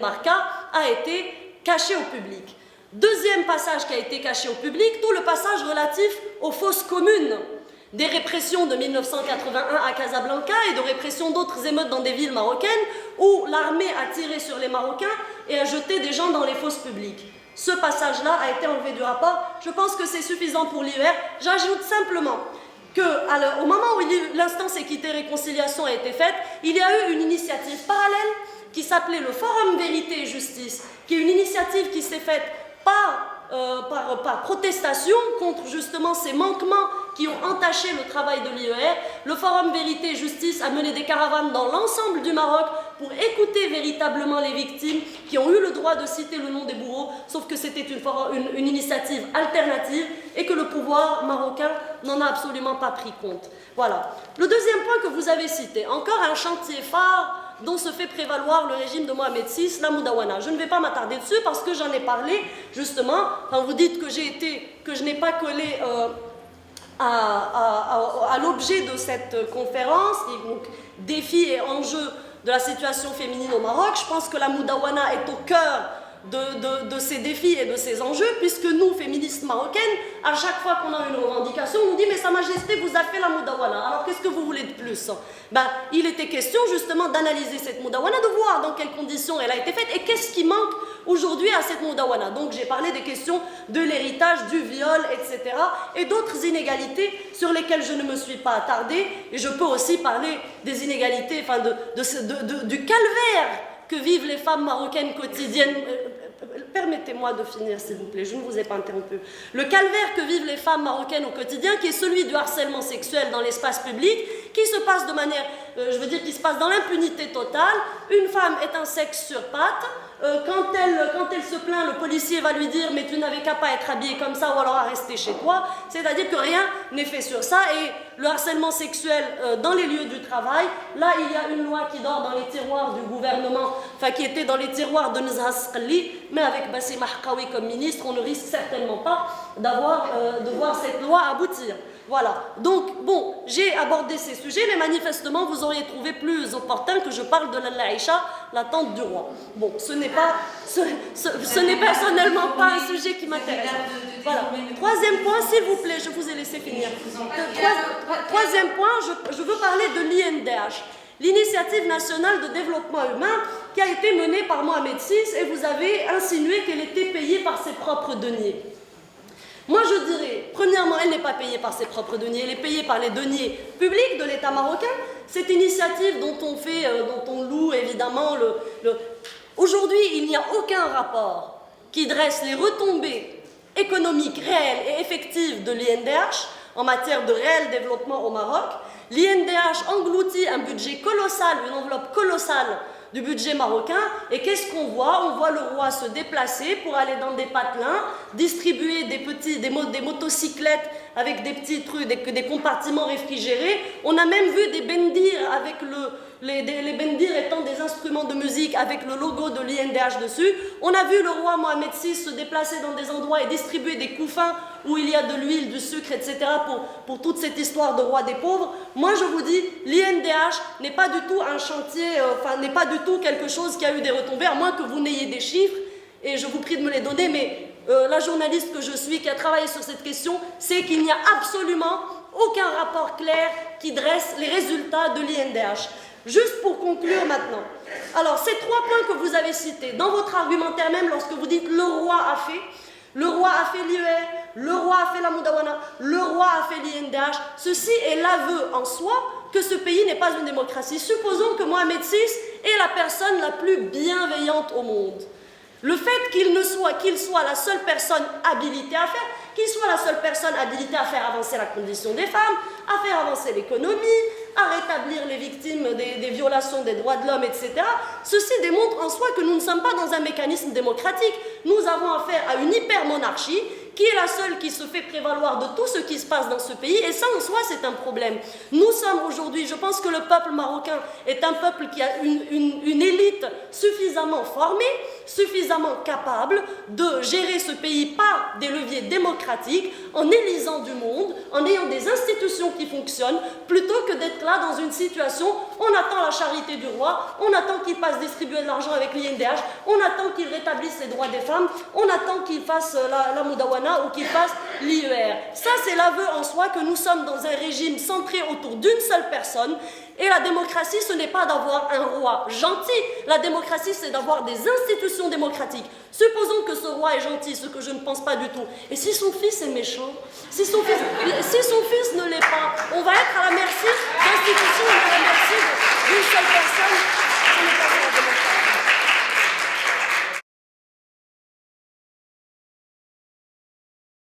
Marca a été caché au public. Deuxième passage qui a été caché au public, tout le passage relatif aux fosses communes des répressions de 1981 à Casablanca et de répression d'autres émeutes dans des villes marocaines où l'armée a tiré sur les Marocains et a jeté des gens dans les fosses publiques. Ce passage-là a été enlevé du rapport. Je pense que c'est suffisant pour l'IER. J'ajoute simplement qu'au moment où l'instance équité-réconciliation a été faite, il y a eu une initiative parallèle qui s'appelait le Forum Vérité et Justice, qui est une initiative qui s'est faite par protestation contre justement ces manquements qui ont entaché le travail de l'IER. Le Forum Vérité et Justice a mené des caravanes dans l'ensemble du Maroc pour écouter véritablement les victimes qui ont eu le droit de citer le nom des bourreaux, sauf que c'était une initiative alternative et que le pouvoir marocain n'en a absolument pas pris compte. Voilà. Le deuxième point que vous avez cité, encore un chantier phare dont se fait prévaloir le régime de Mohamed VI, la Moudawana. Je ne vais pas m'attarder dessus parce que j'en ai parlé justement quand vous dites que je n'ai pas collé à l'objet de cette conférence, et donc défis et enjeux de la situation féminine au Maroc. Je pense que la Moudawana est au cœur de ces défis et de ces enjeux, puisque nous, féministes marocaines, à chaque fois qu'on a une revendication, on dit « mais Sa Majesté vous a fait la Moudawana, alors qu'est-ce que vous voulez de plus ?» Il était question justement d'analyser cette Moudawana, de voir dans quelles conditions elle a été faite et qu'est-ce qui manque aujourd'hui à cette Moudawana. Donc j'ai parlé des questions de l'héritage, du viol, etc. et d'autres inégalités sur lesquelles je ne me suis pas attardée, et je peux aussi parler des inégalités, enfin du calvaire que vivent les femmes marocaines quotidiennes. Permettez-moi de finir, s'il vous plaît, je ne vous ai pas interrompu. Le calvaire que vivent les femmes marocaines au quotidien, qui est celui du harcèlement sexuel dans l'espace public, qui se passe de manière, qui se passe dans l'impunité totale. Une femme est un sexe sur pattes. Quand elle se plaint, le policier va lui dire « mais tu n'avais qu'à pas être habillée comme ça ou alors à rester chez toi ». C'est-à-dire que rien n'est fait sur ça. Et le harcèlement sexuel dans les lieux du travail, là il y a une loi qui dort dans les tiroirs du gouvernement, enfin qui était dans les tiroirs de Nezha Sqali, mais avec Bassem Ahkawi comme ministre, on ne risque certainement pas de voir cette loi aboutir. Voilà, donc bon, j'ai abordé ces sujets, mais manifestement vous auriez trouvé plus opportun que je parle de l'Aïcha, la tante du roi. Bon, ce n'est personnellement pas un sujet qui m'intéresse. Voilà. Troisième point, s'il vous plaît, je vous ai laissé finir. Troisième point, je veux parler de l'INDH, l'Initiative nationale de développement humain, qui a été menée par Mohamed VI, et vous avez insinué qu'elle était payée par ses propres deniers. Moi, je dirais, premièrement, elle n'est pas payée par ses propres deniers, elle est payée par les deniers publics de l'État marocain. Cette initiative dont on loue évidemment Aujourd'hui, il n'y a aucun rapport qui dresse les retombées économiques réelles et effectives de l'INDH en matière de réel développement au Maroc. L'INDH engloutit un budget colossal, une enveloppe colossale du budget marocain, et qu'est-ce qu'on voit? On voit le roi se déplacer pour aller dans des patelins, distribuer des motocyclettes avec des petits trucs, des compartiments réfrigérés. On a même vu des bendirs avec les bendirs étant des instruments de musique avec le logo de l'INDH dessus. On a vu le roi Mohamed VI se déplacer dans des endroits et distribuer des couffins où il y a de l'huile, du sucre, etc. pour toute cette histoire de roi des pauvres. Moi, je vous dis, l'INDH n'est pas du tout un chantier, n'est pas du tout quelque chose qui a eu des retombées, à moins que vous n'ayez des chiffres, et je vous prie de me les donner, mais la journaliste que je suis, qui a travaillé sur cette question, sait qu'il n'y a absolument aucun rapport clair qui dresse les résultats de l'INDH. Juste pour conclure maintenant. Alors, ces trois points que vous avez cités, dans votre argumentaire même, lorsque vous dites « le roi a fait », le roi a fait l'IER, le roi a fait la Moudawana, le roi a fait l'INDH. Ceci est l'aveu en soi que ce pays n'est pas une démocratie. Supposons que Mohamed VI est la personne la plus bienveillante au monde. Le fait qu'il soit la seule personne habilitée à faire, qu'il soit la seule personne habilitée à faire avancer la condition des femmes, à faire avancer l'économie, à rétablir les victimes des violations des droits de l'homme, etc. Ceci démontre en soi que nous ne sommes pas dans un mécanisme démocratique. Nous avons affaire à une hyper-monarchie qui est la seule qui se fait prévaloir de tout ce qui se passe dans ce pays, et ça en soi c'est un problème. Nous sommes aujourd'hui, je pense que le peuple marocain est un peuple qui a une élite suffisamment formée, suffisamment capable de gérer ce pays par des leviers démocratiques, en élisant du monde, en ayant des institutions qui fonctionnent, plutôt que d'être là dans une situation, on attend la charité du roi, on attend qu'il passe distribuer de l'argent avec l'INDH, on attend qu'il rétablisse les droits des femmes, on attend qu'il fasse la Moudawana ou qu'il fasse l'IER. Ça, c'est l'aveu en soi que nous sommes dans un régime centré autour d'une seule personne. Et la démocratie, ce n'est pas d'avoir un roi gentil. La démocratie, c'est d'avoir des institutions démocratiques. Supposons que ce roi est gentil, ce que je ne pense pas du tout. Et si son fils est méchant, si son fils ne l'est pas, on va être à la merci d'institutions et à la merci